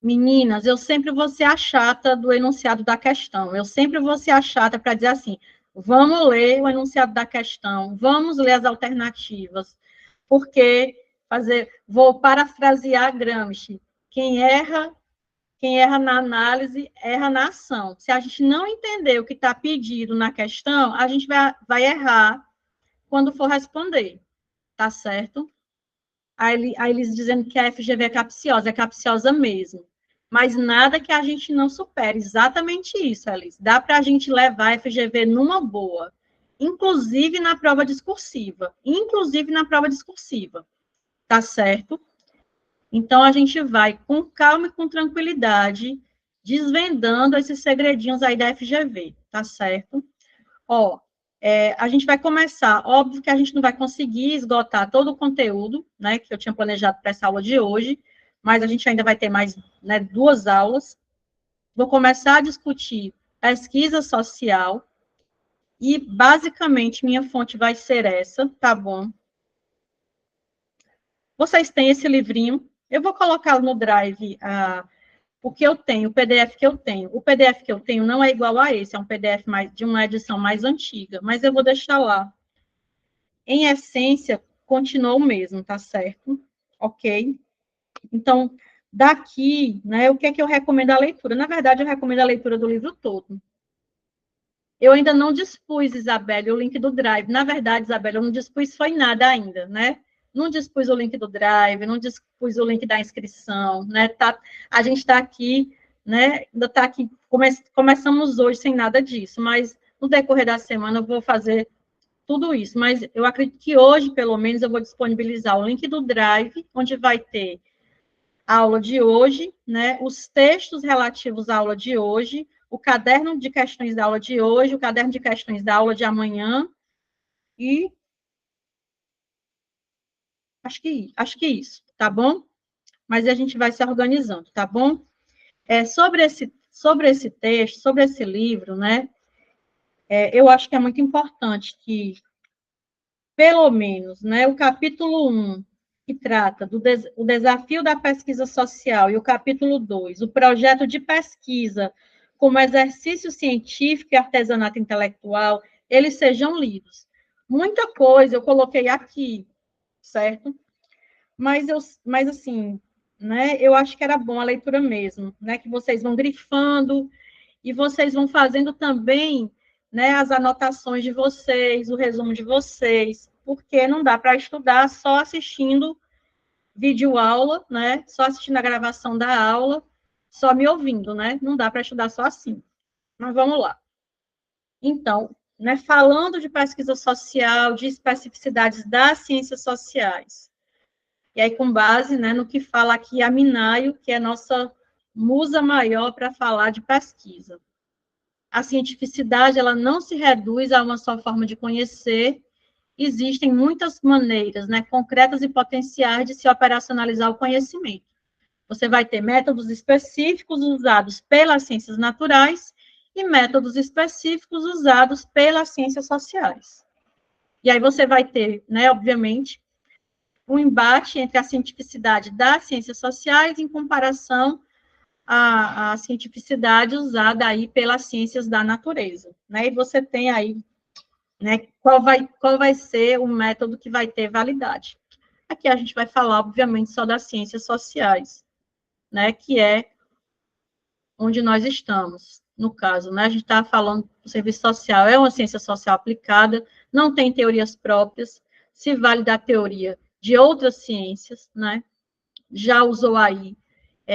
Meninas, eu sempre vou ser a chata do enunciado da questão. Eu sempre vou ser a chata para dizer assim, vamos ler o enunciado da questão, vamos ler as alternativas, porque vou parafrasear Gramsci, quem erra na análise, erra na ação. Se a gente não entender o que está pedido na questão, a gente vai errar quando for responder, tá certo? Aí eles dizendo que a FGV é capciosa mesmo. Mas nada que a gente não supere. Exatamente isso, Alice. Dá para a gente levar a FGV numa boa. Inclusive na prova discursiva. Tá certo? Então, a gente vai com calma e com tranquilidade, desvendando esses segredinhos aí da FGV. Tá certo? Ó, a gente vai começar, óbvio que a gente não vai conseguir esgotar todo o conteúdo, né, que eu tinha planejado para essa aula de hoje, mas a gente ainda vai ter mais, né, 2 aulas. Vou começar a discutir pesquisa social, e, basicamente, minha fonte vai ser essa, tá bom? Vocês têm esse livrinho, eu vou colocar no Drive o que eu tenho, o PDF que eu tenho. O PDF que eu tenho não é igual a esse, é um PDF de uma edição mais antiga, mas eu vou deixar lá. Em essência, continua o mesmo, tá certo? Ok? Então, daqui, né, o que é que eu recomendo a leitura? Na verdade, eu recomendo a leitura do livro todo. Eu ainda não dispus, Isabelle, o link do Drive. Na verdade, Isabelle, eu não dispus foi nada ainda, né? Não dispus o link do Drive, não dispus o link da inscrição, né? A gente está aqui, né? Ainda está aqui, começamos hoje sem nada disso, mas no decorrer da semana eu vou fazer tudo isso, mas eu acredito que hoje, pelo menos, eu vou disponibilizar o link do Drive, onde vai ter a aula de hoje, né, os textos relativos à aula de hoje, o caderno de questões da aula de hoje, o caderno de questões da aula de amanhã, e acho que isso, tá bom? Mas a gente vai se organizando, tá bom? Sobre esse texto, sobre esse livro, né, eu acho que é muito importante que pelo menos, né, o capítulo 1, que trata do o desafio da pesquisa social, e o capítulo 2, o projeto de pesquisa como exercício científico e artesanato intelectual, eles sejam lidos. Muita coisa eu coloquei aqui, certo? Mas assim, né, eu acho que era bom a leitura mesmo, né, que vocês vão grifando e vocês vão fazendo também, né, as anotações de vocês, o resumo de vocês, porque não dá para estudar só assistindo videoaula, né, só assistindo a gravação da aula, só me ouvindo, né, não dá para estudar só assim. Mas vamos lá. Então, né, falando de pesquisa social, de especificidades das ciências sociais, e aí com base, né, no que fala aqui a Minayo, que é nossa musa maior para falar de pesquisa. A cientificidade, ela não se reduz a uma só forma de conhecer, existem muitas maneiras, né, concretas e potenciais de se operacionalizar o conhecimento. Você vai ter métodos específicos usados pelas ciências naturais e métodos específicos usados pelas ciências sociais. E aí você vai ter, né, obviamente, um embate entre a cientificidade das ciências sociais em comparação a cientificidade usada aí pelas ciências da natureza, né? E você tem aí, né, qual vai ser o método que vai ter validade. Aqui a gente vai falar, obviamente, só das ciências sociais, né, que é onde nós estamos, no caso, né, a gente está falando do serviço social, é uma ciência social aplicada, não tem teorias próprias, se vale da teoria de outras ciências, né, já usou aí,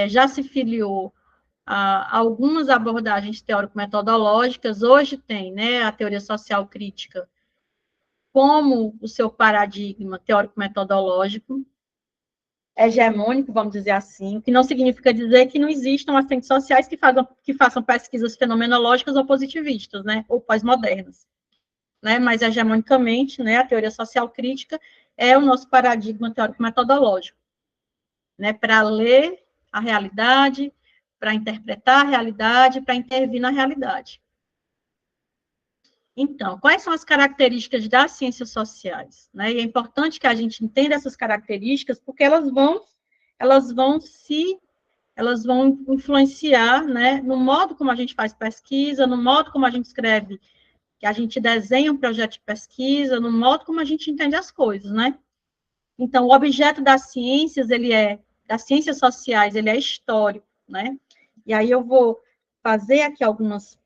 já se filiou algumas abordagens teórico-metodológicas, hoje tem, né, a teoria social crítica como o seu paradigma teórico-metodológico, hegemônico, vamos dizer assim, o que não significa dizer que não existam assistentes sociais que façam pesquisas fenomenológicas ou positivistas, né, ou pós-modernas, né, mas hegemonicamente, né, a teoria social crítica é o nosso paradigma teórico-metodológico, né, para ler a realidade, para interpretar a realidade, para intervir na realidade. Então, quais são as características das ciências sociais? Né? E é importante que a gente entenda essas características, porque elas vão se elas vão influenciar, né, no modo como a gente faz pesquisa, no modo como a gente escreve, que a gente desenha um projeto de pesquisa, no modo como a gente entende as coisas, né? Então, o objeto das ciências, das ciências sociais, ele é histórico, né? E aí eu vou fazer aqui algumas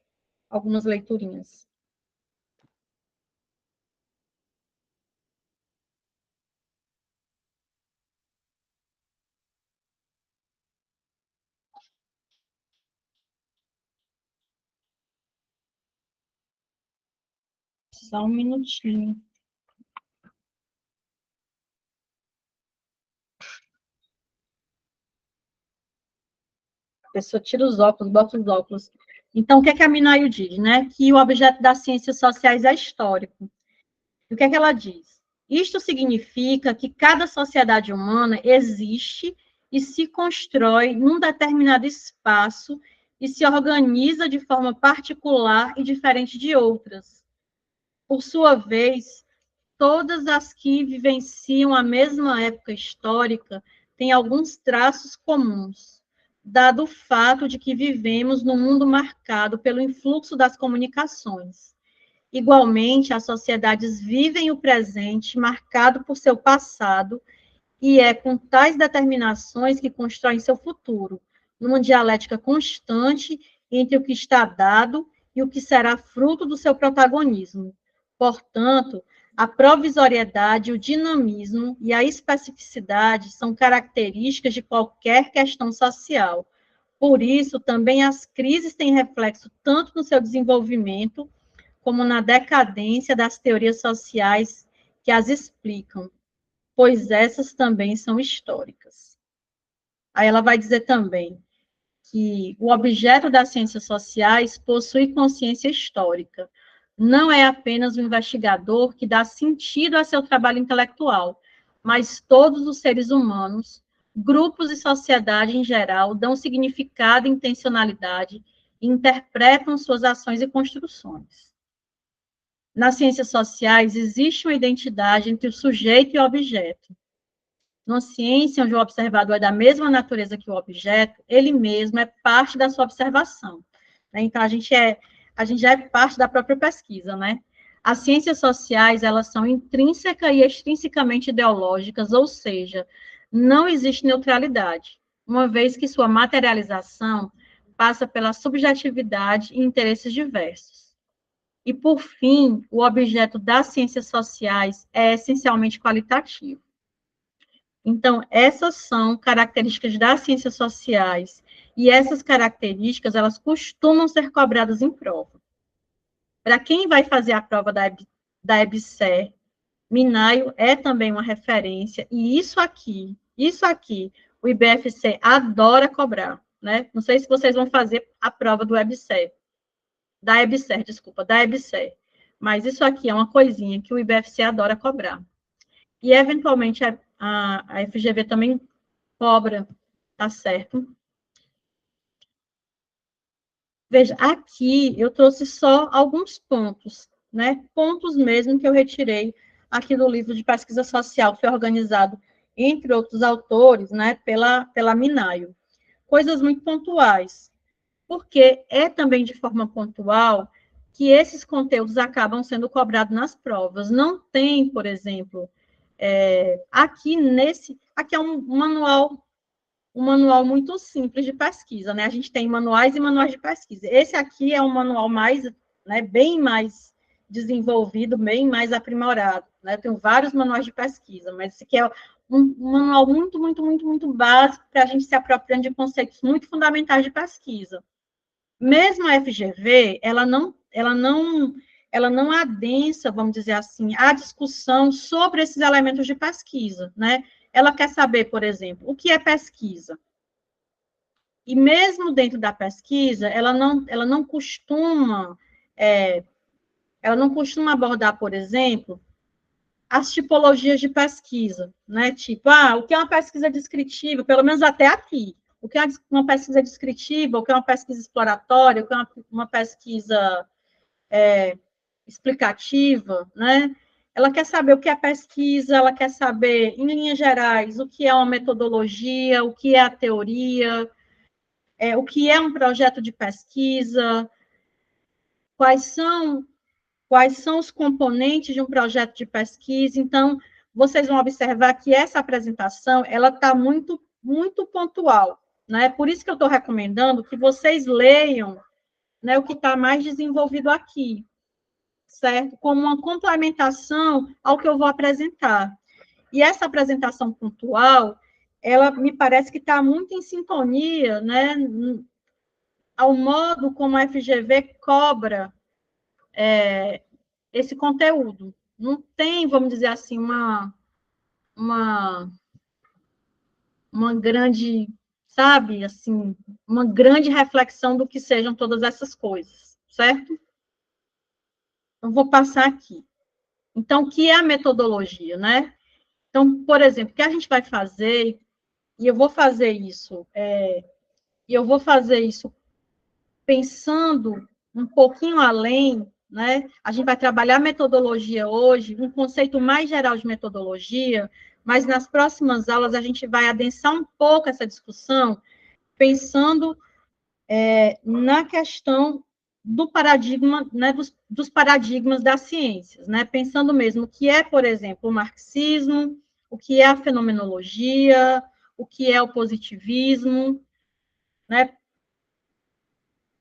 leiturinhas. Só um minutinho. A pessoa tira os óculos, bota os óculos. Então, o que é que a Minayo diz, né? Que o objeto das ciências sociais é histórico. E o que é que ela diz? Isto significa que cada sociedade humana existe e se constrói num determinado espaço e se organiza de forma particular e diferente de outras. Por sua vez, todas as que vivenciam a mesma época histórica têm alguns traços comuns, dado o fato de que vivemos num mundo marcado pelo influxo das comunicações. Igualmente, as sociedades vivem o presente marcado por seu passado e é com tais determinações que constroem seu futuro, numa dialética constante entre o que está dado e o que será fruto do seu protagonismo. Portanto, a provisoriedade, o dinamismo e a especificidade são características de qualquer questão social. Por isso, também as crises têm reflexo tanto no seu desenvolvimento como na decadência das teorias sociais que as explicam, pois essas também são históricas. Aí ela vai dizer também que o objeto das ciências sociais possui consciência histórica. Não é apenas o investigador que dá sentido a seu trabalho intelectual, mas todos os seres humanos, grupos e sociedade em geral, dão significado e intencionalidade e interpretam suas ações e construções. Nas ciências sociais, existe uma identidade entre o sujeito e o objeto. Numa ciência onde o observador é da mesma natureza que o objeto, ele mesmo é parte da sua observação. Né? Então, a gente já é parte da própria pesquisa, né? As ciências sociais, elas são intrínseca e extrinsecamente ideológicas, ou seja, não existe neutralidade, uma vez que sua materialização passa pela subjetividade e interesses diversos. E, por fim, o objeto das ciências sociais é essencialmente qualitativo. Então, essas são características das ciências sociais, e essas características, elas costumam ser cobradas em prova. Para quem vai fazer a prova da EBSER, Minayo é também uma referência, e isso aqui, o IBFC adora cobrar, né? Não sei se vocês vão fazer a prova do EBSER, da EBSER, desculpa, da EBSER, mas isso aqui é uma coisinha que o IBFC adora cobrar. E, eventualmente, a FGV também cobra, tá certo? Veja, aqui eu trouxe só alguns pontos, né? Pontos mesmo que eu retirei aqui do livro de pesquisa social, que foi organizado, entre outros autores, né, pela Minayo. Coisas muito pontuais, porque é também de forma pontual que esses conteúdos acabam sendo cobrados nas provas. Não tem, por exemplo, aqui é um manual muito simples de pesquisa, né? A gente tem manuais e manuais de pesquisa. Esse aqui é um manual mais, né, bem mais desenvolvido, bem mais aprimorado, né? Eu tenho vários manuais de pesquisa, mas esse aqui é um manual muito, muito, muito, muito básico para a gente se apropriando de conceitos muito fundamentais de pesquisa. Mesmo a FGV, ela não adensa, vamos dizer assim, a discussão sobre esses elementos de pesquisa, né? Ela quer saber, por exemplo, o que é pesquisa. E mesmo dentro da pesquisa, ela não costuma abordar, por exemplo, as tipologias de pesquisa, né? Tipo, o que é uma pesquisa descritiva, pelo menos até aqui. O que é uma pesquisa descritiva, o que é uma pesquisa exploratória, o que é uma pesquisa explicativa, né? Ela quer saber o que é pesquisa, ela quer saber, em linhas gerais, o que é uma metodologia, o que é a teoria, o que é um projeto de pesquisa, quais são os componentes de um projeto de pesquisa. Então, vocês vão observar que essa apresentação, ela está muito, muito pontual, né? Por isso que eu estou recomendando que vocês leiam, né, o que está mais desenvolvido aqui, certo? Como uma complementação ao que eu vou apresentar. E essa apresentação pontual, ela me parece que está muito em sintonia, né, ao modo como a FGV cobra esse conteúdo. Não tem, vamos dizer assim, uma grande, sabe, assim, uma grande reflexão do que sejam todas essas coisas, certo? Eu vou passar aqui. Então, o que é a metodologia, né? Então, por exemplo, o que a gente vai fazer, e eu vou fazer isso, pensando um pouquinho além, né? A gente vai trabalhar metodologia hoje, um conceito mais geral de metodologia, mas nas próximas aulas a gente vai adensar um pouco essa discussão, pensando na questão do paradigma, né, dos paradigmas das ciências, né? Pensando mesmo o que é, por exemplo, o marxismo, o que é a fenomenologia, o que é o positivismo, né?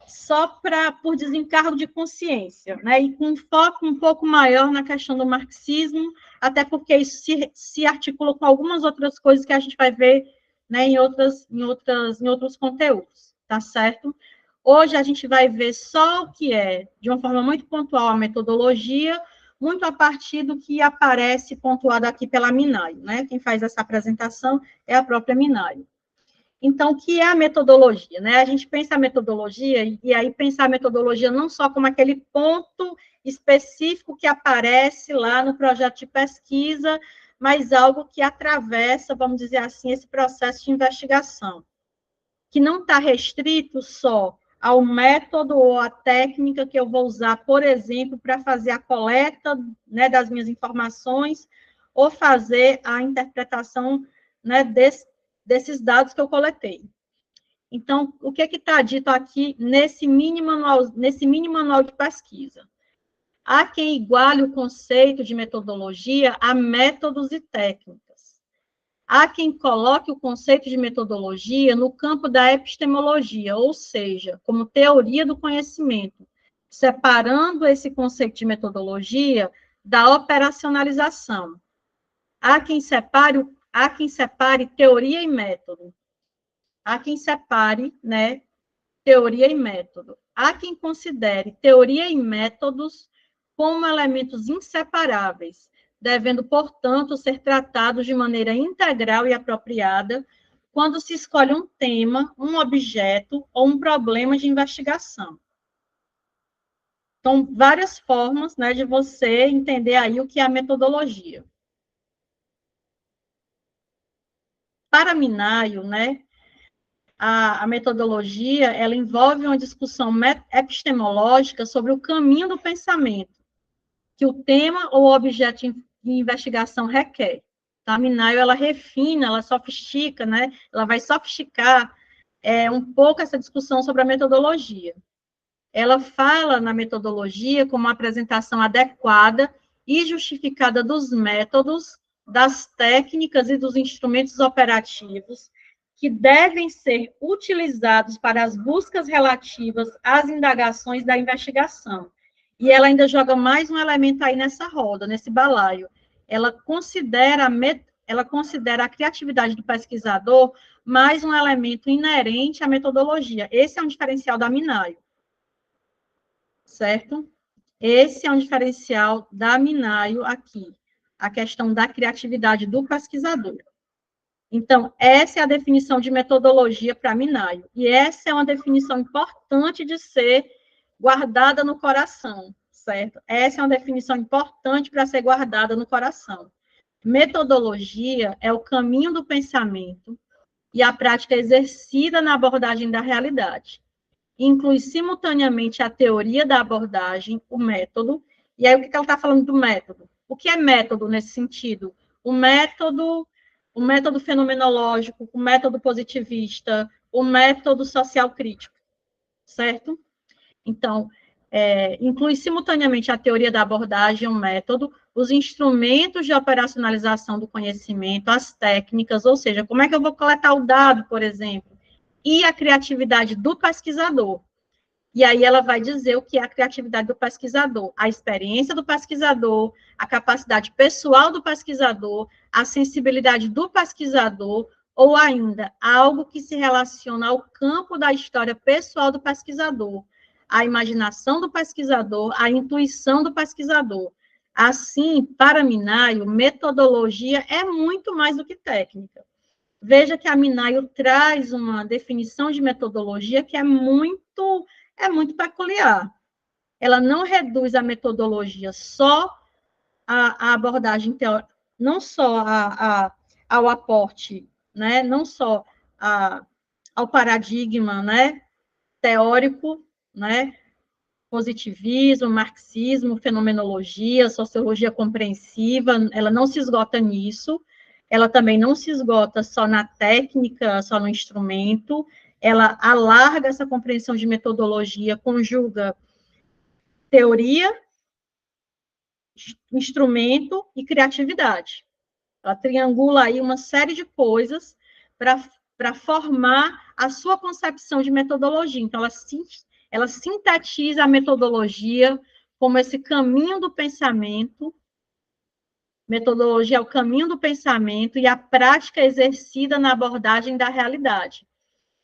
Só por desencargo de consciência, né? E com um foco um pouco maior na questão do marxismo, até porque isso se articula com algumas outras coisas que a gente vai ver, né, em outros conteúdos, tá certo? Hoje a gente vai ver só o que é, de uma forma muito pontual, a metodologia, muito a partir do que aparece pontuado aqui pela Minayo, né? Quem faz essa apresentação é a própria Minayo. Então, o que é a metodologia? Né? A gente pensa a metodologia, e aí pensar a metodologia não só como aquele ponto específico que aparece lá no projeto de pesquisa, mas algo que atravessa, vamos dizer assim, esse processo de investigação, que não está restrito só ao método ou à técnica que eu vou usar, por exemplo, para fazer a coleta, né, das minhas informações, ou fazer a interpretação, né, desses dados que eu coletei. Então, o que está dito aqui nesse mini manual de pesquisa? Há quem iguale o conceito de metodologia a métodos e técnicas. Há quem coloque o conceito de metodologia no campo da epistemologia, ou seja, como teoria do conhecimento, separando esse conceito de metodologia da operacionalização. Há quem separe teoria e método. Há quem separe, né, teoria e método. Há quem considere teoria e métodos como elementos inseparáveis, devendo, portanto, ser tratados de maneira integral e apropriada quando se escolhe um tema, um objeto ou um problema de investigação. Então, várias formas, né, de você entender aí o que é a metodologia. Para Minayo, né, a metodologia, ela envolve uma discussão epistemológica sobre o caminho do pensamento, que o tema ou objeto de investigação requer. Tá? A Minayo, ela refina, ela sofistica, né? Ela vai sofisticar um pouco essa discussão sobre a metodologia. Ela fala na metodologia como uma apresentação adequada e justificada dos métodos, das técnicas e dos instrumentos operativos que devem ser utilizados para as buscas relativas às indagações da investigação. E ela ainda joga mais um elemento aí nessa roda, nesse balaio. Ela considera a criatividade do pesquisador mais um elemento inerente à metodologia. Esse é um diferencial da Minayo, certo? Esse é um diferencial da Minayo aqui, a questão da criatividade do pesquisador. Então, essa é a definição de metodologia para Minayo. E essa é uma definição importante de ser guardada no coração, certo? Essa é uma definição importante para ser guardada no coração. Metodologia é o caminho do pensamento e a prática exercida na abordagem da realidade. Inclui simultaneamente a teoria da abordagem, o método. E aí, o que ela está falando do método? O que é método nesse sentido? O método fenomenológico, o método positivista, o método social crítico, certo? Então, inclui simultaneamente a teoria da abordagem, o método, os instrumentos de operacionalização do conhecimento, as técnicas, ou seja, como é que eu vou coletar o dado, por exemplo, e a criatividade do pesquisador. E aí ela vai dizer o que é a criatividade do pesquisador, a experiência do pesquisador, a capacidade pessoal do pesquisador, a sensibilidade do pesquisador, ou ainda algo que se relaciona ao campo da história pessoal do pesquisador, a imaginação do pesquisador, a intuição do pesquisador. Assim, para Minayo, metodologia é muito mais do que técnica. Veja que a Minayo traz uma definição de metodologia que é muito peculiar. Ela não reduz a metodologia só à abordagem teórica, não só ao aporte, né, não só ao paradigma, né, teórico, né, positivismo, marxismo, fenomenologia, sociologia compreensiva, ela não se esgota nisso, ela também não se esgota só na técnica, só no instrumento, ela alarga essa compreensão de metodologia, conjuga teoria, instrumento e criatividade. Ela triangula aí uma série de coisas para formar a sua concepção de metodologia. Então, ela sintetiza a metodologia como esse caminho do pensamento. Metodologia é o caminho do pensamento e a prática exercida na abordagem da realidade.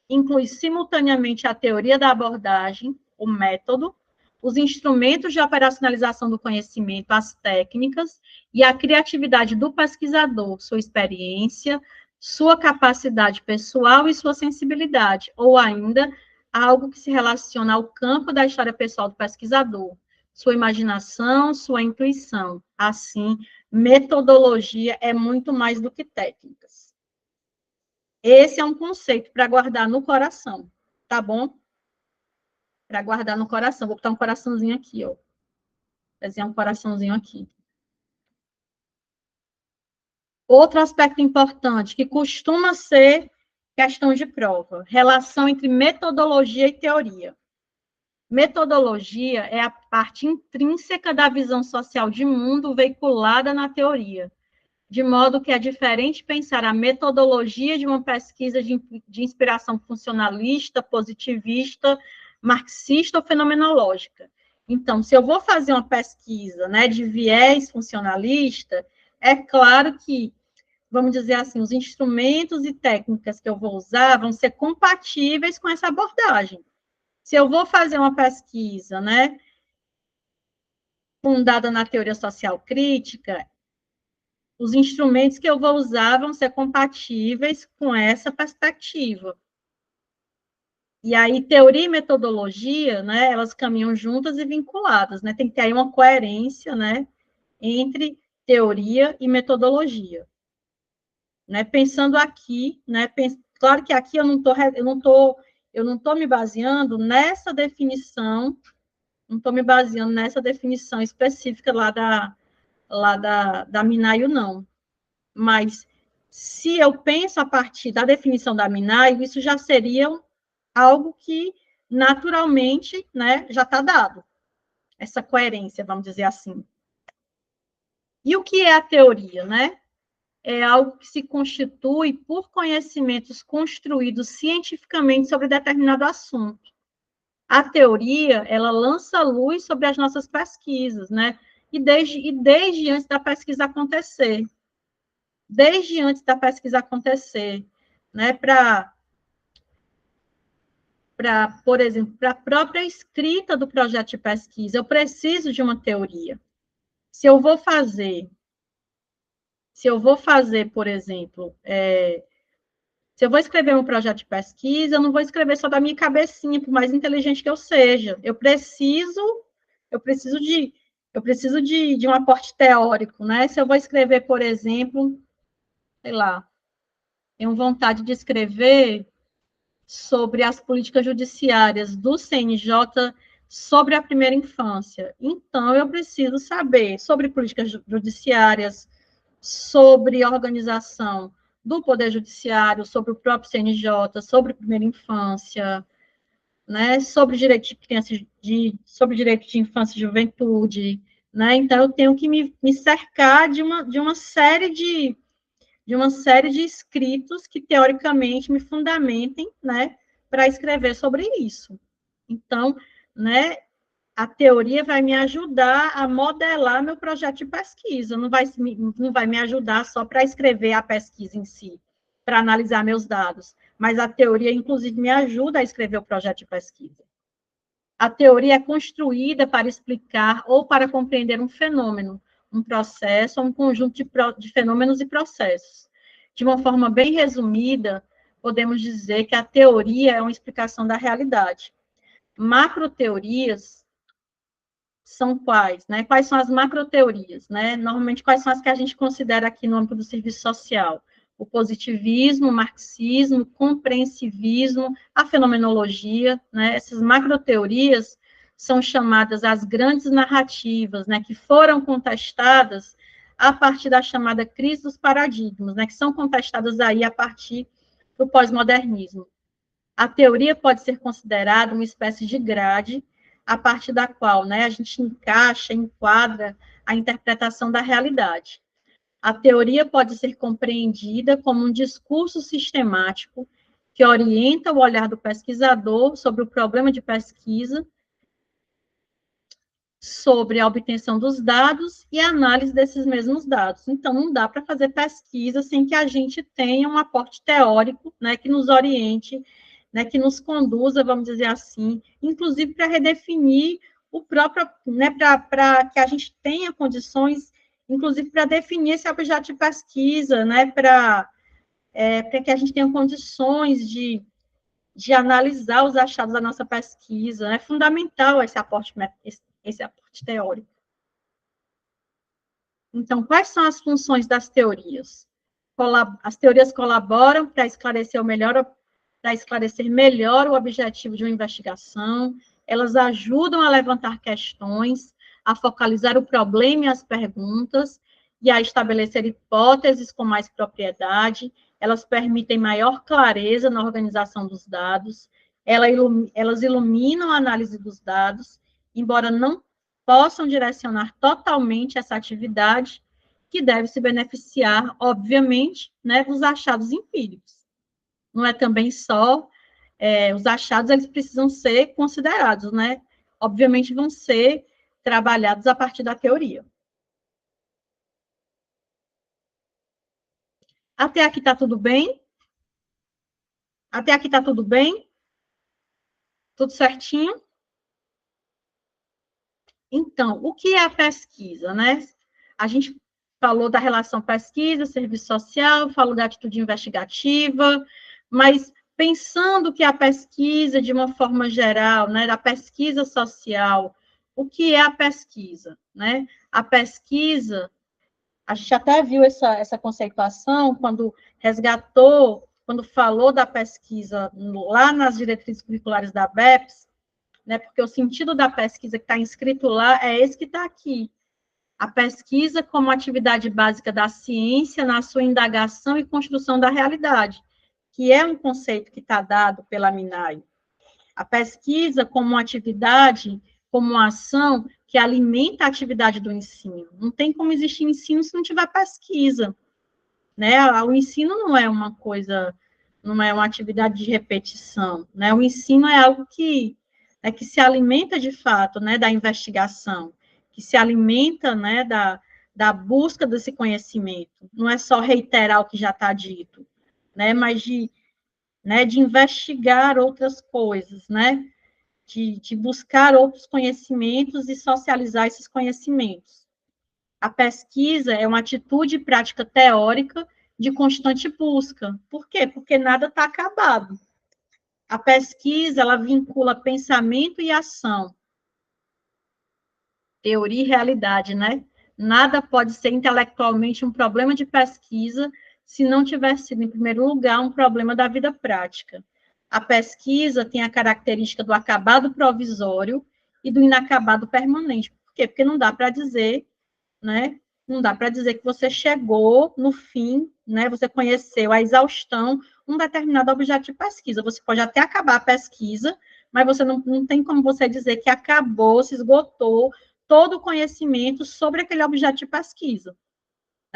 Inclui simultaneamente a teoria da abordagem, o método, os instrumentos de operacionalização do conhecimento, as técnicas e a criatividade do pesquisador, sua experiência, sua capacidade pessoal e sua sensibilidade, ou ainda algo que se relaciona ao campo da história pessoal do pesquisador, sua imaginação, sua intuição. Assim, metodologia é muito mais do que técnicas. Esse é um conceito para guardar no coração, tá bom? Para guardar no coração. Vou botar um coraçãozinho aqui, ó. Desenhar um coraçãozinho aqui. Outro aspecto importante, que costuma ser questão de prova, relação entre metodologia e teoria. Metodologia é a parte intrínseca da visão social de mundo veiculada na teoria, de modo que é diferente pensar a metodologia de uma pesquisa de inspiração funcionalista, positivista, marxista ou fenomenológica. Então, se eu vou fazer uma pesquisa, né, de viés funcionalista, é claro que, vamos dizer assim, os instrumentos e técnicas que eu vou usar vão ser compatíveis com essa abordagem. Se eu vou fazer uma pesquisa, né, fundada na teoria social crítica, os instrumentos que eu vou usar vão ser compatíveis com essa perspectiva. E aí, teoria e metodologia, né, elas caminham juntas e vinculadas, né? Tem que ter aí uma coerência, né, entre teoria e metodologia. Né? Pensando aqui, né, claro que aqui eu não tô me baseando nessa definição, não estou me baseando nessa definição específica lá da Minayo, não. Mas, se eu penso a partir da definição da Minayo, isso já seria algo que, naturalmente, né, já está dado. Essa coerência, vamos dizer assim. E o que é a teoria, né? É algo que se constitui por conhecimentos construídos cientificamente sobre determinado assunto. A teoria, ela lança luz sobre as nossas pesquisas, né? E desde antes da pesquisa acontecer. Desde antes da pesquisa acontecer, né? Por exemplo, para a própria escrita do projeto de pesquisa, eu preciso de uma teoria. Se eu vou fazer, por exemplo, se eu vou escrever um projeto de pesquisa, eu não vou escrever só da minha cabecinha, por mais inteligente que eu seja. Eu preciso de um aporte teórico, né? Se eu vou escrever, por exemplo, sei lá, tenho vontade de escrever sobre as políticas judiciárias do CNJ sobre a primeira infância. Então, eu preciso saber sobre políticas judiciárias, sobre organização do Poder Judiciário, sobre o próprio CNJ, sobre primeira infância, né, sobre direito de criança, sobre direito de infância e juventude, né? Então eu tenho que me cercar de uma série de escritos que teoricamente me fundamentem, né, para escrever sobre isso. Então, né, a teoria vai me ajudar a modelar meu projeto de pesquisa, não vai me ajudar só para escrever a pesquisa em si, para analisar meus dados, mas a teoria, inclusive, me ajuda a escrever o projeto de pesquisa. A teoria é construída para explicar ou para compreender um fenômeno, um processo ou um conjunto de fenômenos e processos. De uma forma bem resumida, podemos dizer que a teoria é uma explicação da realidade. Macroteorias são quais, né? Quais são as macroteorias, né? Normalmente, quais são as que a gente considera aqui no âmbito do serviço social? O positivismo, o marxismo, o compreensivismo, a fenomenologia, né? Essas macroteorias são chamadas as grandes narrativas, né? Que foram contestadas a partir da chamada crise dos paradigmas, né? Que são contestadas aí a partir do pós-modernismo. A teoria pode ser considerada uma espécie de grade a partir da qual, né, a gente encaixa, enquadra a interpretação da realidade. A teoria pode ser compreendida como um discurso sistemático que orienta o olhar do pesquisador sobre o problema de pesquisa, sobre a obtenção dos dados e a análise desses mesmos dados. Então, não dá para fazer pesquisa sem que a gente tenha um aporte teórico, né, que nos oriente, né, que nos conduza, vamos dizer assim, inclusive para redefinir o próprio, né, para que a gente tenha condições, inclusive para definir esse objeto de pesquisa, né, para que a gente tenha condições de analisar os achados da nossa pesquisa. É fundamental esse aporte teórico. Então, quais são as funções das teorias? As teorias colaboram para esclarecer melhor o objetivo de uma investigação, elas ajudam a levantar questões, a focalizar o problema e as perguntas, e a estabelecer hipóteses com mais propriedade, elas permitem maior clareza na organização dos dados, elas iluminam a análise dos dados, embora não possam direcionar totalmente essa atividade, que deve se beneficiar, obviamente, né, dos achados empíricos. Não é também só os achados, eles precisam ser considerados, né? Obviamente vão ser trabalhados a partir da teoria. Até aqui está tudo bem? Até aqui está tudo bem? Tudo certinho? Então, o que é a pesquisa, né? A gente falou da relação pesquisa, serviço social, falou da atitude investigativa, mas pensando que a pesquisa, de uma forma geral, né, da pesquisa social, o que é a pesquisa, né? A pesquisa, a gente até viu essa conceituação quando resgatou, quando falou da pesquisa lá nas diretrizes curriculares da BEPS, né, porque o sentido da pesquisa que está inscrito lá é esse que está aqui. A pesquisa como atividade básica da ciência na sua indagação e construção da realidade, que é um conceito que está dado pela Minai. A pesquisa como atividade, como uma ação que alimenta a atividade do ensino. Não tem como existir ensino se não tiver pesquisa, né? O ensino não é uma coisa, não é uma atividade de repetição, né? O ensino é algo que se alimenta de fato, né, da investigação, que se alimenta, né, da busca desse conhecimento. Não é só reiterar o que já está dito, né, mas de investigar outras coisas, né, de buscar outros conhecimentos e socializar esses conhecimentos. A pesquisa é uma atitude e prática teórica de constante busca. Por quê? Porque nada está acabado. A pesquisa, ela vincula pensamento e ação, teoria e realidade, né? Nada pode ser intelectualmente um problema de pesquisa se não tiver sido, em primeiro lugar, um problema da vida prática. A pesquisa tem a característica do acabado provisório e do inacabado permanente. Por quê? Porque não dá para dizer, né? Não dá para dizer que você chegou no fim né, você conheceu a exaustão um determinado objeto de pesquisa. Você pode até acabar a pesquisa, mas você não tem como você dizer que acabou, se esgotou todo o conhecimento sobre aquele objeto de pesquisa.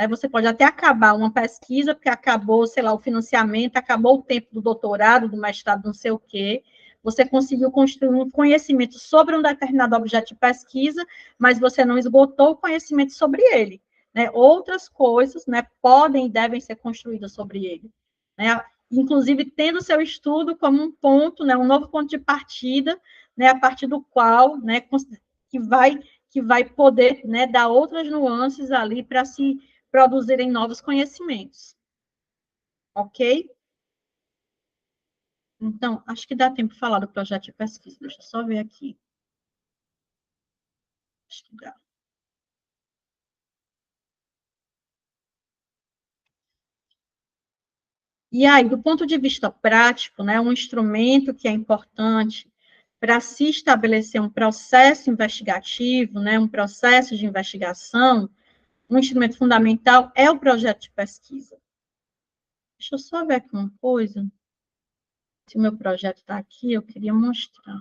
Você pode até acabar uma pesquisa, porque acabou, sei lá, o financiamento, acabou o tempo do doutorado, do mestrado, não sei o quê. Você conseguiu construir um conhecimento sobre um determinado objeto de pesquisa, mas você não esgotou o conhecimento sobre ele. Né? Outras coisas, né, podem e devem ser construídas sobre ele. Né? Inclusive, tendo seu estudo como um ponto, né, um novo ponto de partida, né, a partir do qual, né, que vai poder, né, dar outras nuances ali para se produzirem novos conhecimentos. Ok? Então, acho que dá tempo de falar do projeto de pesquisa. Deixa eu só ver aqui. Acho que dá. E aí, do ponto de vista prático, né, um instrumento que é importante para se estabelecer um processo investigativo, né, um processo de investigação, um instrumento fundamental é o projeto de pesquisa. Deixa eu só ver aqui uma coisa. Se o meu projeto está aqui, eu queria mostrar.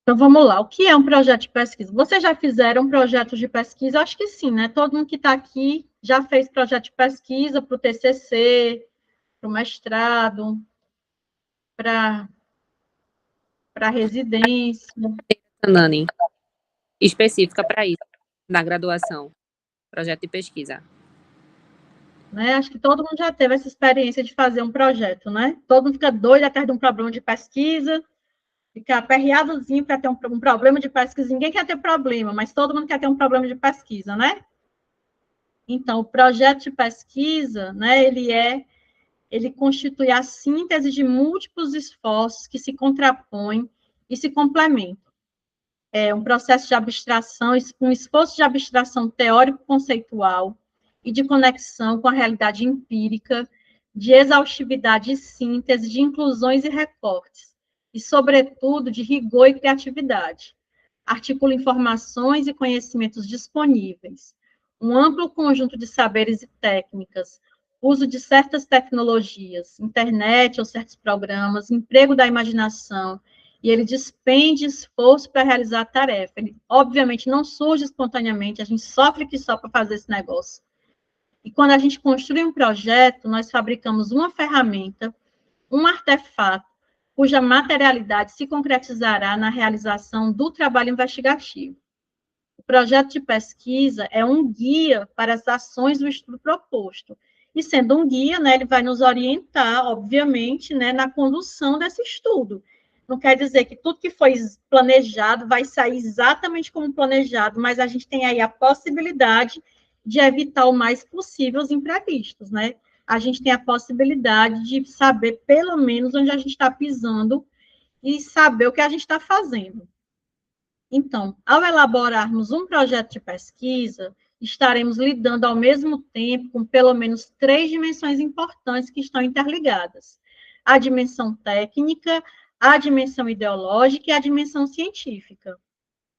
Então, vamos lá. O que é um projeto de pesquisa? Vocês já fizeram projetos de pesquisa? Acho que sim, né? Todo mundo que está aqui já fez projeto de pesquisa para o TCC, para o mestrado, para a residência. Nani, específica para isso, na graduação, projeto de pesquisa. Né? Acho que todo mundo já teve essa experiência de fazer um projeto, né? Todo mundo fica doido atrás de um problema de pesquisa, fica aperreadozinho para ter um problema de pesquisa. Ninguém quer ter problema, mas todo mundo quer ter um problema de pesquisa, né? Então, o projeto de pesquisa, né, ele constitui a síntese de múltiplos esforços que se contrapõem e se complementam. É um processo de abstração, um esforço de abstração teórico-conceitual e de conexão com a realidade empírica, de exaustividade e síntese, de inclusões e recortes, e, sobretudo, de rigor e criatividade. Articula informações e conhecimentos disponíveis, um amplo conjunto de saberes e técnicas, uso de certas tecnologias, internet ou certos programas, emprego da imaginação, e ele despende esforço para realizar a tarefa. Ele, obviamente, não surge espontaneamente, a gente sofre que só para fazer esse negócio. E quando a gente construi um projeto, nós fabricamos uma ferramenta, um artefato, cuja materialidade se concretizará na realização do trabalho investigativo. O projeto de pesquisa é um guia para as ações do estudo proposto. E sendo um guia, né, ele vai nos orientar, obviamente, né, na condução desse estudo. Não quer dizer que tudo que foi planejado vai sair exatamente como planejado, mas a gente tem aí a possibilidade de evitar o mais possível os imprevistos, né? A gente tem a possibilidade de saber, pelo menos, onde a gente está pisando e saber o que a gente está fazendo. Então, ao elaborarmos um projeto de pesquisa, estaremos lidando ao mesmo tempo com pelo menos 3 dimensões importantes que estão interligadas: a dimensão técnica, a dimensão ideológica e a dimensão científica.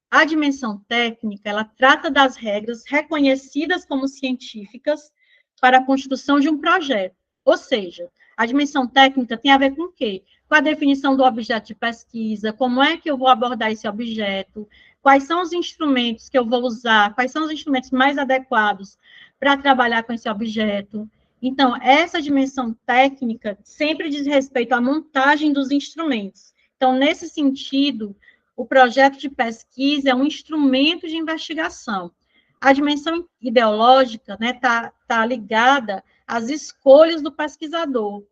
A dimensão técnica, ela trata das regras reconhecidas como científicas para a construção de um projeto. Ou seja, a dimensão técnica tem a ver com o quê? Com a definição do objeto de pesquisa, como é que eu vou abordar esse objeto, quais são os instrumentos que eu vou usar, quais são os instrumentos mais adequados para trabalhar com esse objeto. Então, essa dimensão técnica sempre diz respeito à montagem dos instrumentos. Então, nesse sentido, o projeto de pesquisa é um instrumento de investigação. A dimensão ideológica, né, tá ligada às escolhas do pesquisador.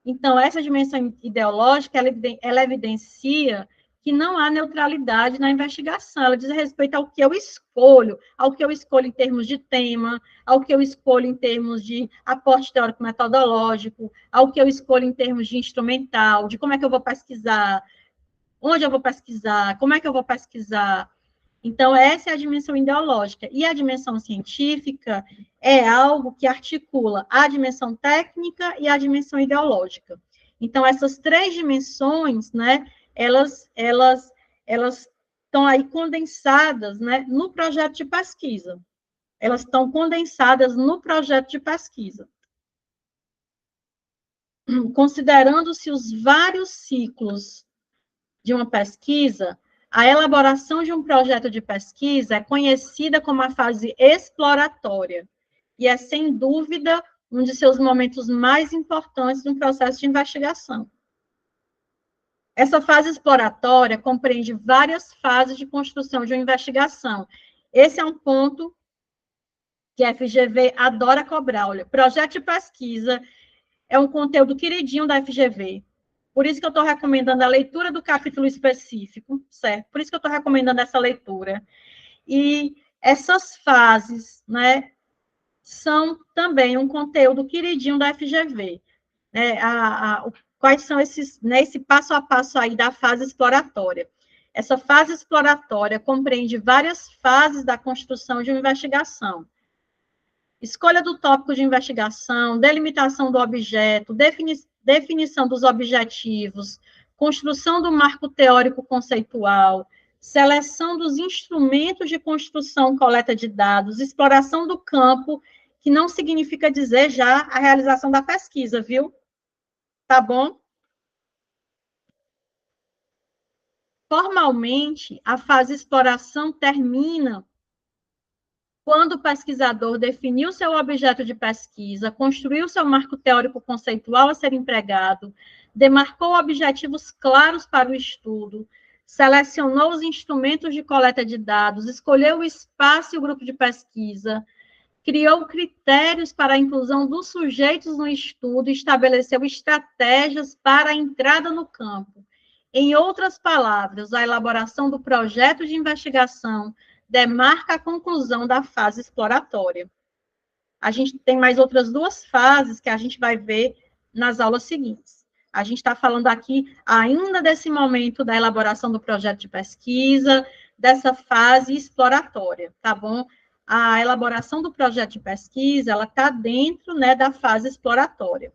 Então, essa dimensão ideológica, ela evidencia que não há neutralidade na investigação, ela diz respeito ao que eu escolho em termos de tema, ao que eu escolho em termos de aporte teórico-metodológico, ao que eu escolho em termos de instrumental, de como é que eu vou pesquisar, onde eu vou pesquisar, como é que eu vou pesquisar. Então, essa é a dimensão ideológica. E a dimensão científica é algo que articula a dimensão técnica e a dimensão ideológica. Então, essas três dimensões, né, elas estão aí condensadas, né, no projeto de pesquisa. Elas estão condensadas no projeto de pesquisa. Considerando-se os vários ciclos de uma pesquisa, a elaboração de um projeto de pesquisa é conhecida como a fase exploratória e é, sem dúvida, um de seus momentos mais importantes no processo de investigação. Essa fase exploratória compreende várias fases de construção de uma investigação. Esse é um ponto que a FGV adora cobrar. Olha, projeto de pesquisa é um conteúdo queridinho da FGV. Por isso que eu estou recomendando a leitura do capítulo específico, certo? Por isso que eu estou recomendando essa leitura. E essas fases, né, são também um conteúdo queridinho da FGV. Né? Quais são esse passo a passo aí da fase exploratória? Essa fase exploratória compreende várias fases da construção de uma investigação. Escolha do tópico de investigação, delimitação do objeto, definição dos objetivos, construção do marco teórico conceitual, seleção dos instrumentos de construção, coleta de dados, exploração do campo, que não significa dizer já a realização da pesquisa, viu? Tá bom? Formalmente, a fase exploração termina quando o pesquisador definiu seu objeto de pesquisa, construiu seu marco teórico conceitual a ser empregado, demarcou objetivos claros para o estudo, selecionou os instrumentos de coleta de dados, escolheu o espaço e o grupo de pesquisa, criou critérios para a inclusão dos sujeitos no estudo e estabeleceu estratégias para a entrada no campo. Em outras palavras, a elaboração do projeto de investigação demarca a conclusão da fase exploratória. A gente tem mais outras duas fases que a gente vai ver nas aulas seguintes. A gente está falando aqui ainda desse momento da elaboração do projeto de pesquisa, dessa fase exploratória, tá bom? A elaboração do projeto de pesquisa, ela está dentro, né, da fase exploratória.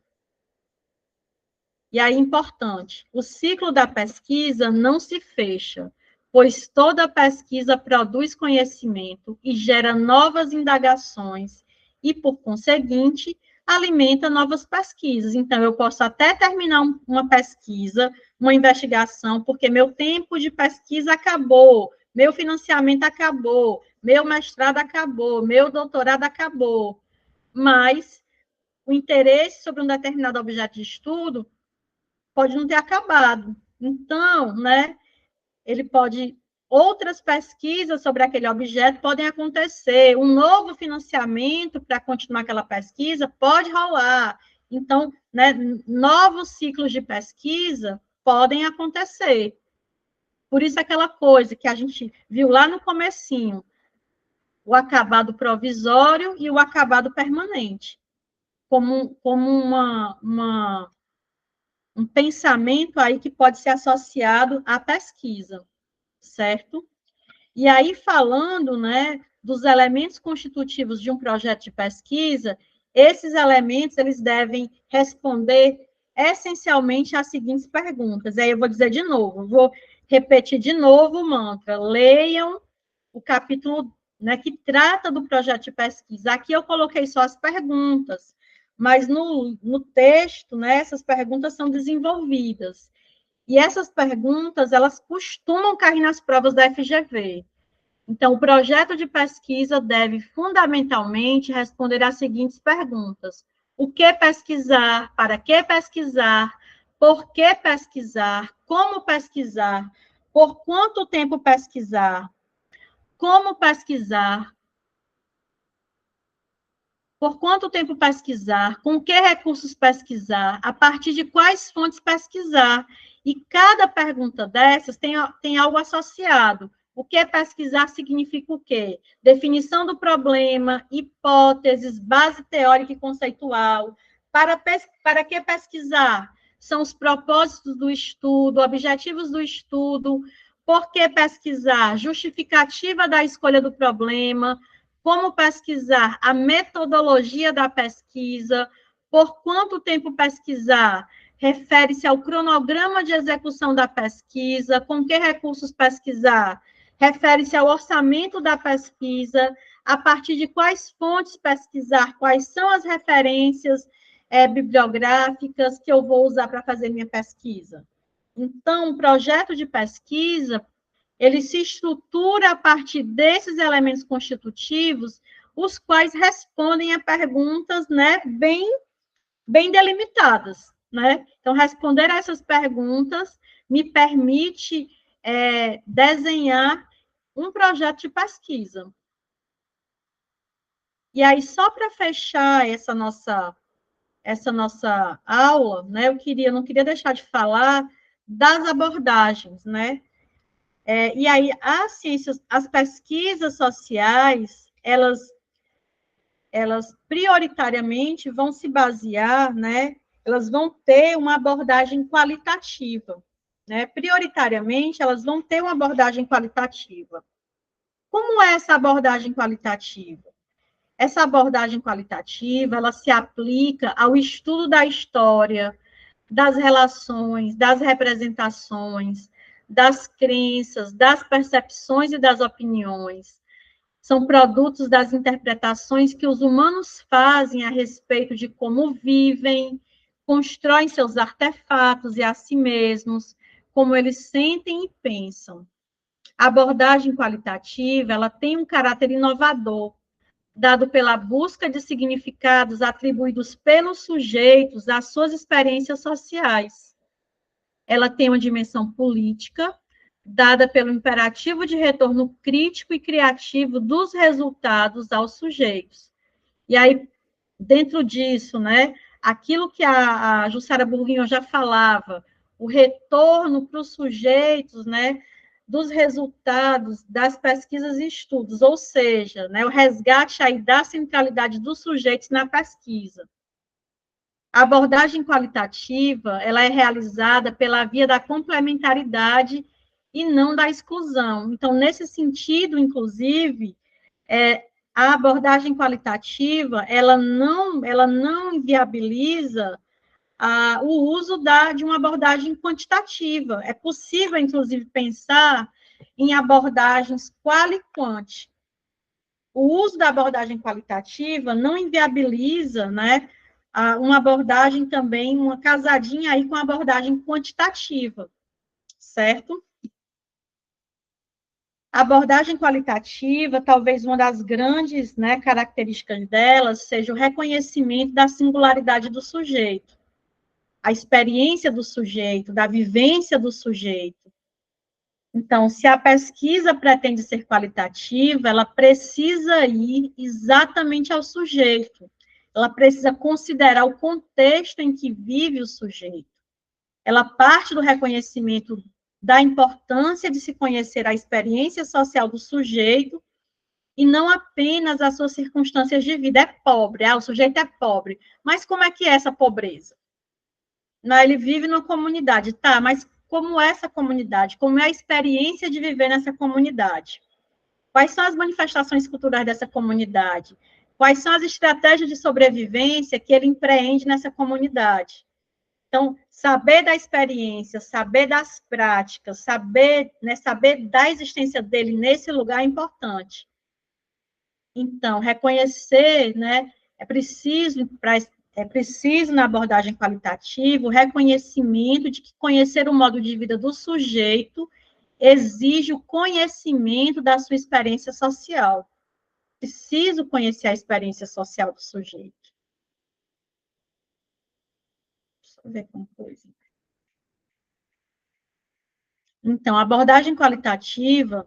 E aí, importante, o ciclo da pesquisa não se fecha, pois toda pesquisa produz conhecimento e gera novas indagações e, por conseguinte, alimenta novas pesquisas. Então, eu posso até terminar uma pesquisa, uma investigação, porque meu tempo de pesquisa acabou, meu financiamento acabou, meu mestrado acabou, meu doutorado acabou, mas o interesse sobre um determinado objeto de estudo pode não ter acabado. Então, né, outras pesquisas sobre aquele objeto podem acontecer, um novo financiamento para continuar aquela pesquisa pode rolar. Então, né, novos ciclos de pesquisa podem acontecer. Por isso, aquela coisa que a gente viu lá no comecinho, o acabado provisório e o acabado permanente, como um pensamento aí que pode ser associado à pesquisa, certo? E aí, falando, né, dos elementos constitutivos de um projeto de pesquisa, esses elementos, eles devem responder essencialmente às seguintes perguntas. Aí eu vou dizer de novo, vou repetir de novo o mantra. Leiam o capítulo, né, que trata do projeto de pesquisa. Aqui eu coloquei só as perguntas, mas no texto, né, essas perguntas são desenvolvidas. E essas perguntas, elas costumam cair nas provas da FGV. Então, o projeto de pesquisa deve, fundamentalmente, responder às seguintes perguntas. O que pesquisar? Para que pesquisar? Por que pesquisar? Como pesquisar? Por quanto tempo pesquisar? Como pesquisar? Por quanto tempo pesquisar? Com que recursos pesquisar? A partir de quais fontes pesquisar? E cada pergunta dessas tem algo associado. O que é pesquisar significa o quê? Definição do problema, hipóteses, base teórica e conceitual. Para que pesquisar? São os propósitos do estudo, objetivos do estudo, por que pesquisar? Justificativa da escolha do problema, como pesquisar? A metodologia da pesquisa, por quanto tempo pesquisar? Refere-se ao cronograma de execução da pesquisa, com que recursos pesquisar? Refere-se ao orçamento da pesquisa, a partir de quais fontes pesquisar, quais são as referências bibliográficas que eu vou usar para fazer minha pesquisa. Então, o projeto de pesquisa, ele se estrutura a partir desses elementos constitutivos, os quais respondem a perguntas, né, bem delimitadas, né? Então, responder a essas perguntas me permite desenhar um projeto de pesquisa. E aí, só para fechar essa nossa aula, né, eu não queria deixar de falar das abordagens, né? E aí, as pesquisas sociais, elas prioritariamente vão se basear, né? Elas vão ter uma abordagem qualitativa, né? Prioritariamente, elas vão ter uma abordagem qualitativa. Como é essa abordagem qualitativa? Essa abordagem qualitativa, ela se aplica ao estudo da história, das relações, das representações, das crenças, das percepções e das opiniões. São produtos das interpretações que os humanos fazem a respeito de como vivem, constroem seus artefatos e a si mesmos, como eles sentem e pensam. A abordagem qualitativa, ela tem um caráter inovador, dado pela busca de significados atribuídos pelos sujeitos às suas experiências sociais. Ela tem uma dimensão política, dada pelo imperativo de retorno crítico e criativo dos resultados aos sujeitos. E aí, dentro disso, né, aquilo que a Jussara Bourguignon já falava, o retorno para os sujeitos, né, dos resultados das pesquisas e estudos, ou seja, né, o resgate aí da centralidade dos sujeitos na pesquisa. A abordagem qualitativa, ela é realizada pela via da complementaridade e não da exclusão. Então, nesse sentido, inclusive, a abordagem qualitativa, ela não inviabiliza o uso de uma abordagem quantitativa. É possível, inclusive, pensar em abordagens qual e quant. O uso da abordagem qualitativa não inviabiliza, né, uma abordagem também, uma casadinha aí com a abordagem quantitativa, certo? A abordagem qualitativa, talvez uma das grandes, né, características delas seja o reconhecimento da singularidade do sujeito, a experiência do sujeito, da vivência do sujeito. Então, se a pesquisa pretende ser qualitativa, ela precisa ir exatamente ao sujeito, ela precisa considerar o contexto em que vive o sujeito. Ela parte do reconhecimento da importância de se conhecer a experiência social do sujeito e não apenas as suas circunstâncias de vida. É pobre, o sujeito é pobre. Mas como é que é essa pobreza? Não, ele vive numa comunidade, tá, mas como é essa comunidade? Como é a experiência de viver nessa comunidade? Quais são as manifestações culturais dessa comunidade? Quais são as estratégias de sobrevivência que ele empreende nessa comunidade? Então, saber da experiência, saber das práticas, saber da existência dele nesse lugar é importante. Então, reconhecer, né, é preciso, na abordagem qualitativa, o reconhecimento de que conhecer o modo de vida do sujeito exige o conhecimento da sua experiência social. Preciso conhecer a experiência social do sujeito. Deixa eu ver como coisa. Então, a abordagem qualitativa,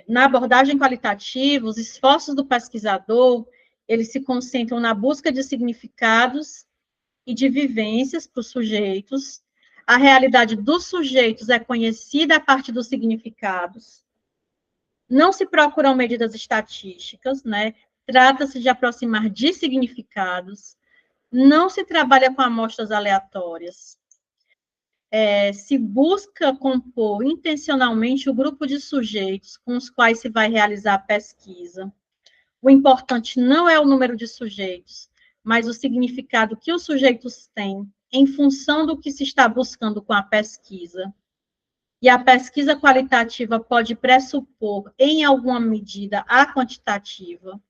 na abordagem qualitativa, os esforços do pesquisador, eles se concentram na busca de significados e de vivências para os sujeitos, A realidade dos sujeitos é conhecida a partir dos significados. Não se procuram medidas estatísticas, né? Trata-se de aproximar de significados. Não se trabalha com amostras aleatórias. Se busca compor intencionalmente o grupo de sujeitos com os quais se vai realizar a pesquisa. O importante não é o número de sujeitos, mas o significado que os sujeitos têm em função do que se está buscando com a pesquisa. E a pesquisa qualitativa pode pressupor, em alguma medida, a quantitativa.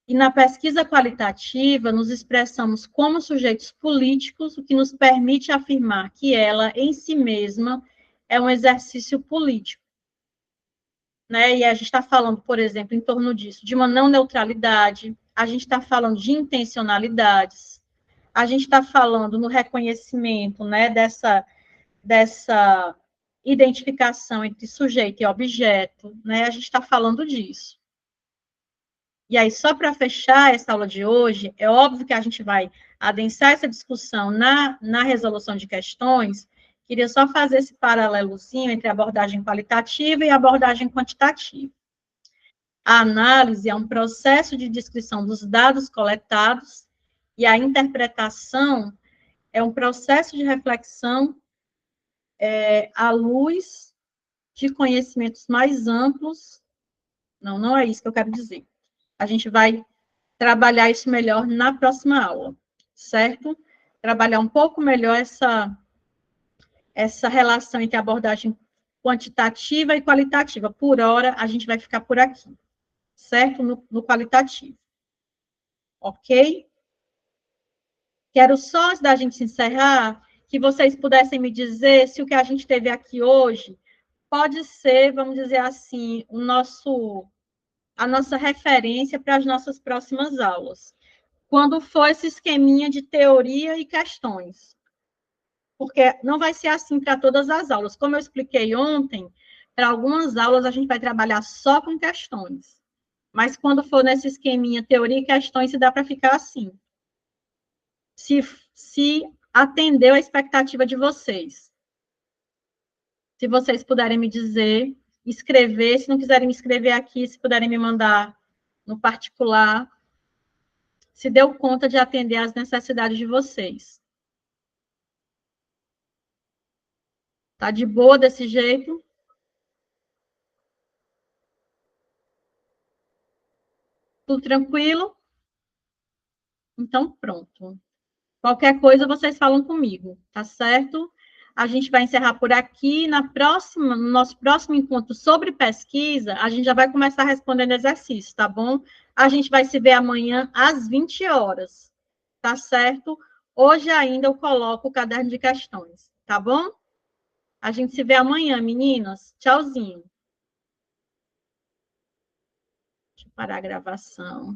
E na pesquisa qualitativa, nos expressamos como sujeitos políticos, o que nos permite afirmar que ela, em si mesma, é um exercício político. Né? E a gente está falando, por exemplo, em torno disso, de uma não neutralidade, a gente está falando de intencionalidades, a gente está falando no reconhecimento, né, dessa identificação entre sujeito e objeto, né? A gente está falando disso. E aí, só para fechar essa aula de hoje, é óbvio que a gente vai adensar essa discussão na resolução de questões. Queria só fazer esse paralelozinho entre a abordagem qualitativa e a abordagem quantitativa. A análise é um processo de descrição dos dados coletados e a interpretação é um processo de reflexão à luz de conhecimentos mais amplos. Não é isso que eu quero dizer. A gente vai trabalhar isso melhor na próxima aula, certo? Trabalhar um pouco melhor essa relação entre a abordagem quantitativa e qualitativa. Por hora, a gente vai ficar por aqui, certo? No qualitativo. Ok? Quero só, antes da gente encerrar, que vocês pudessem me dizer se o que a gente teve aqui hoje pode ser, vamos dizer assim, a nossa referência para as nossas próximas aulas. Quando for esse esqueminha de teoria e questões. Porque não vai ser assim para todas as aulas. Como eu expliquei ontem, para algumas aulas a gente vai trabalhar só com questões. Mas quando for nesse esqueminha teoria e questões, se dá para ficar assim. Se atendeu a expectativa de vocês. Se vocês puderem me dizer, escrever, se não quiserem me escrever aqui, se puderem me mandar no particular, se deu conta de atender às necessidades de vocês. Tá de boa desse jeito? Tudo tranquilo? Então, pronto. Qualquer coisa, vocês falam comigo, tá certo? A gente vai encerrar por aqui. No nosso próximo encontro sobre pesquisa, a gente já vai começar respondendo exercícios, tá bom? A gente vai se ver amanhã às 20 horas, tá certo? Hoje ainda eu coloco o caderno de questões, tá bom? A gente se vê amanhã, meninas. Tchauzinho. Deixa eu parar a gravação.